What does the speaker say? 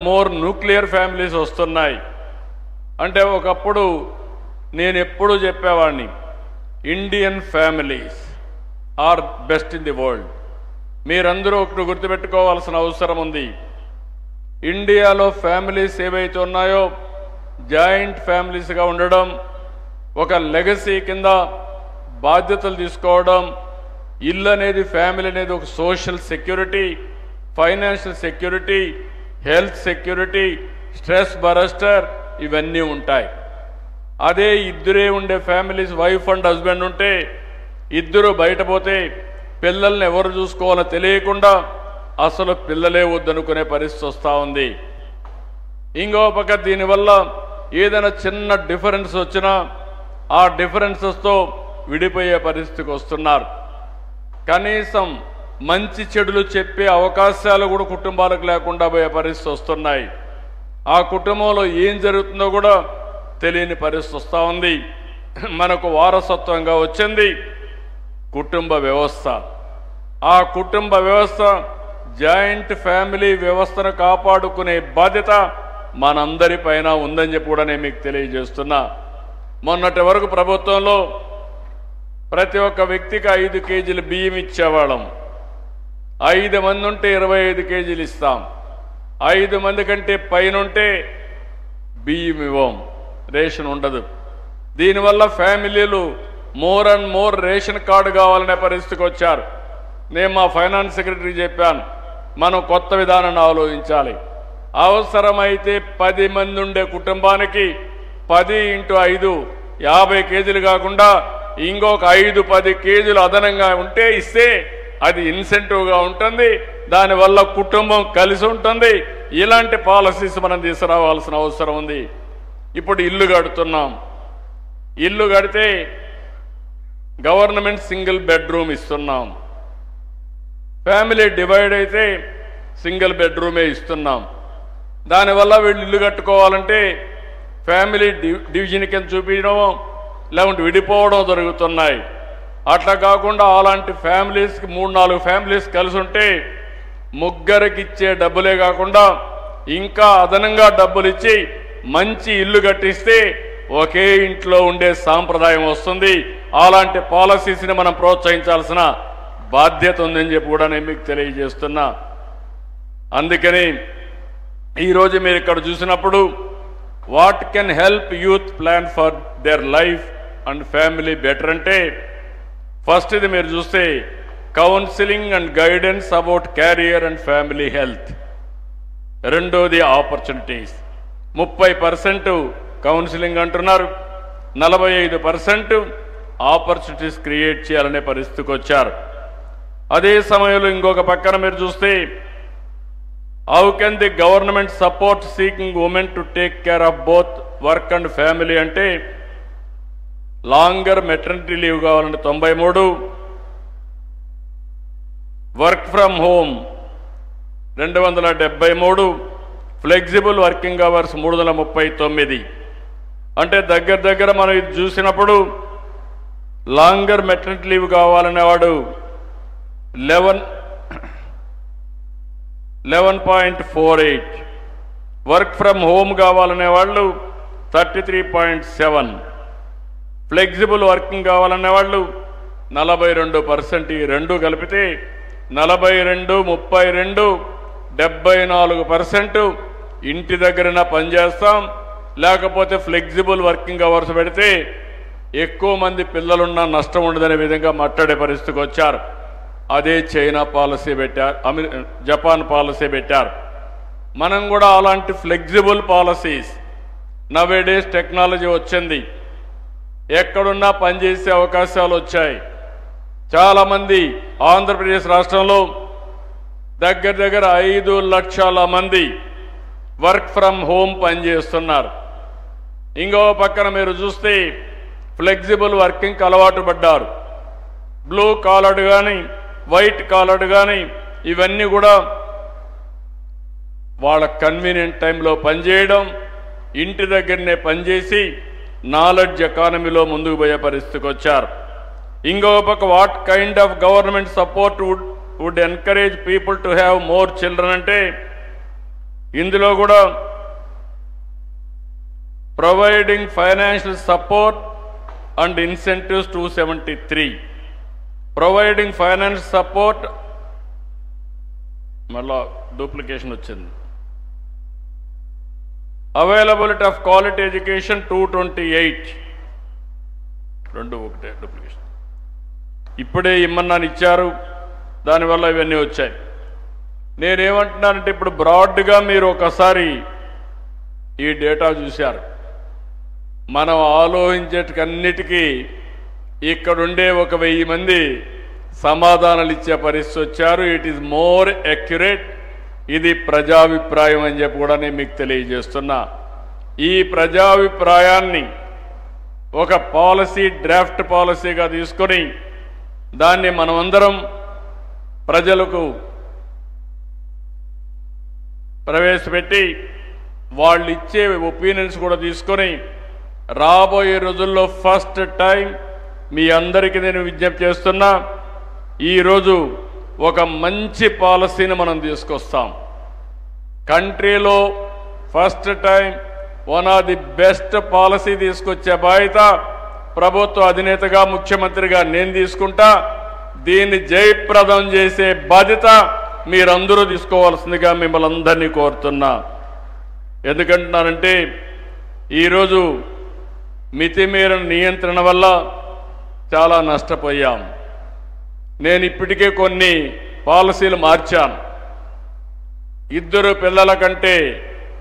More nuclear families వస్తున్నాయి. అంటే ఒకప్పుడు నేను ఎప్పుడూ చెప్పేవాడిని, Indian families are best in the world. మీరందరూ ఒకటి గుర్తుపెట్టుకోవాల్సిన అవసరం ఉంది. ఇండియాలో ఫ్యామిలీస్ ఏవైతే ఉన్నాయో జాయింట్ ఫ్యామిలీస్గా ఉండడం, ఒక లెగసీ కింద బాధ్యతలు తీసుకోవడం, ఇల్లు అనేది ఫ్యామిలీ అనేది ఒక social security, financial security, health security, stress buster ఇవన్నీ ఉంటాయి. అదే ఇద్దరే ఉండే ఫ్యామిలీస్, వైఫ్ అండ్ హస్బెండ్ ఉంటే ఇద్దరు బయటపోతే పిల్లల్ని ఎవరు చూసుకోవాలో తెలియకుండా అసలు పిల్లలే వద్దనుకునే పరిస్థితి వస్తూ ఉంది. ఇంకో పక్క దీనివల్ల ఏదైనా చిన్న డిఫరెన్స్ వచ్చినా ఆ డిఫరెన్సెస్తో విడిపోయే పరిస్థితికి వస్తున్నారు. కనీసం మంచి చెడులు చెప్పే అవకాశాలు కూడా కుటుంబాలకు లేకుండా పోయే పరిస్థితి వస్తున్నాయి. ఆ కుటుంబంలో ఏం జరుగుతుందో కూడా తెలియని పరిస్థితి వస్తూ ఉంది. మనకు వారసత్వంగా వచ్చింది కుటుంబ వ్యవస్థ. ఆ కుటుంబ వ్యవస్థ, జాయింట్ ఫ్యామిలీ వ్యవస్థను కాపాడుకునే బాధ్యత మనందరిపైన ఉందని చెప్పి కూడా నేను మీకు తెలియజేస్తున్నా. మొన్నటి వరకు ప్రభుత్వంలో ప్రతి ఒక్క వ్యక్తికి 5 కేజీలు బియ్యం ఇచ్చేవాళ్ళం. 5 మంది ఉంటే 25 కేజీలు ఇస్తాం. 5 మంది కంటే పైనుంటే బియ్యం ఇవ్వం, రేషన్ ఉండదు. దీనివల్ల ఫ్యామిలీలు more and more ration card కావాలనే పరిస్థితికి వచ్చారు. నేను మా ఫైనాన్స్ సెక్రటరీ చెప్పాను, మనం కొత్త విధానాన్ని ఆలోచించాలి. అవసరమైతే 10 మంది ఉండే కుటుంబానికి 10 × 5 50 కేజీలు కాకుండా ఇంకొక 5-10 కేజీలు అదనంగా ఉంటే ఇస్తే అది ఇన్సెంటివ్గా ఉంటుంది. దానివల్ల కుటుంబం కలిసి ఉంటుంది. ఇలాంటి పాలసీస్ మనం తీసుకురావాల్సిన అవసరం ఉంది. ఇప్పుడు ఇల్లు కడుతున్నాం. ఇల్లు కడితే గవర్నమెంట్ సింగిల్ బెడ్రూమ్ ఇస్తున్నాం. ఫ్యామిలీ డివైడ్ అయితే సింగిల్ బెడ్రూమే ఇస్తున్నాం. దానివల్ల వీళ్ళు ఇల్లు కట్టుకోవాలంటే ఫ్యామిలీ డివిజన్ కింద చూపించడం, లేకుంటే విడిపోవడం జరుగుతున్నాయి. అట్లా కాకుండా అలాంటి ఫ్యామిలీస్కి 3-4 ఫ్యామిలీస్ కలిసి ఉంటే ముగ్గురికి ఇచ్చే డబ్బులే కాకుండా ఇంకా అదనంగా డబ్బులు ఇచ్చి మంచి ఇల్లు కట్టిస్తే ఒకే ఇంట్లో ఉండే సాంప్రదాయం వస్తుంది. అలాంటి పాలసీస్ని మనం ప్రోత్సహించాల్సిన బాధ్యత ఉందని చెప్పి కూడా నేను మీకు తెలియజేస్తున్నా. అందుకని ఈరోజు మీరు ఇక్కడ చూసినప్పుడు what can help youth plan for their life and family better అంటే ఫస్ట్ ఇది మీరు చూస్తే counselling and guidance about carrier and family health. రెండోది ఆపర్చునిటీస్. 30% కౌన్సిలింగ్ అంటున్నారు, 45% ఆపర్చునిటీస్ క్రియేట్ చేయాలనే పరిస్థితికి వచ్చారు. అదే సమయంలో ఇంకొక పక్కన మీరు చూస్తే how can the government support seeking women to take care of both work and family అంటే లాంగర్ మెటర్నిటీ లీవ్ కావాలంటే 93, work from home 273, flexible working hours 339. అంటే దగ్గర మనం ఇది చూసినప్పుడు లాంగర్ మెటర్నిటీ లీవ్ కావాలనేవాడు 11.48, వర్క్ ఫ్రమ్ హోమ్ కావాలనే వాళ్ళు 33.7, ఫ్లెక్సిబుల్ వర్కింగ్ కావాలనే వాళ్ళు 42%. ఈ రెండు కలిపితే 42, 32, 74% ఇంటి దగ్గరన పనిచేస్తాం. లేకపోతే ఫ్లెక్సిబుల్ వర్కింగ్ అవర్స్ పెడితే ఎక్కువ మంది పిల్లలున్నా నష్టం ఉండదనే విధంగా మాట్లాడే పరిస్థితికి వచ్చారు. అదే చైనా పాలసీ పెట్టారు, జపాన్ పాలసీ పెట్టారు. మనం కూడా అలాంటి ఫ్లెక్సిబుల్ పాలసీస్, నవేడేస్ టెక్నాలజీ వచ్చింది, ఎక్కడున్నా పనిచేసే అవకాశాలు వచ్చాయి. చాలామంది ఆంధ్రప్రదేశ్ రాష్ట్రంలో దగ్గర 5 లక్షల మంది వర్క్ ఫ్రమ్ హోమ్ పనిచేస్తున్నారు. ఇంకో పక్కన మీరు చూస్తే ఫ్లెక్సిబుల్ వర్కింగ్కి అలవాటు పడ్డారు. బ్లూ కాలర్డ్ కానీ వైట్ కాలర్డ్ కానీ ఇవన్నీ కూడా వాళ్ళ కన్వీనియంట్ టైంలో పనిచేయడం, ఇంటి దగ్గరనే పనిచేసి నాలెడ్జ్ ఎకానమీలో ముందుకు పోయే పరిస్థితికి వచ్చారు. ఇంకో పక్క what kind of government support would encourage people to have more children అంటే ఇందులో కూడా providing financial support and incentives 273, providing financial support మళ్ళా డూప్లికేషన్ వచ్చింది, అవైలబిలిటీ ఆఫ్ క్వాలిటీ ఎడ్యుకేషన్ 228, రెండు ఒకటే డూప్లికేషన్. ఇప్పుడే ఇమ్మన్నాను ఇచ్చారు, దానివల్ల ఇవన్నీ వచ్చాయి. నేనేమంటున్నానంటే ఇప్పుడు బ్రాడ్గా మీరు ఒకసారి ఈ డేటా చూశారు. మనం ఆలోచించేటికన్నిటికీ ఇక్కడుండే 1000 మంది సమాధానాలు ఇచ్చే పరిస్థితి వచ్చారు. It is more accurate. ఇది ప్రజాభిప్రాయం అని చెప్పి కూడా నేను మీకు తెలియజేస్తున్నా. ఈ ప్రజాభిప్రాయాన్ని ఒక పాలసీ, డ్రాఫ్ట్ పాలసీగా తీసుకొని దాన్ని మనమందరం ప్రజలకు ప్రవేశపెట్టి వాళ్ళు ఇచ్చే ఒపీనియన్స్ కూడా తీసుకొని రాబోయే రోజుల్లో ఫస్ట్ టైం మీ అందరికీ నేను విజ్ఞప్తి చేస్తున్నా, ఈరోజు ఒక మంచి పాలసీని మనం తీసుకొస్తాం. కంట్రీలో first time one of the best policy తీసుకొచ్చే బాధ్యత ప్రభుత్వ అధినేతగా, ముఖ్యమంత్రిగా నేను తీసుకుంటా. దీన్ని జయప్రదం చేసే బాధ్యత మీరందరూ తీసుకోవాల్సిందిగా మిమ్మల్ని అందరినీ కోరుతున్నా. ఎందుకంటున్నానంటే ఈరోజు మితిమీరిన నియంత్రణ వల్ల చాలా నష్టపోయాం. నేను ఇప్పటికే కొన్ని పాలసీలు మార్చాను. 2 పిల్లల కంటే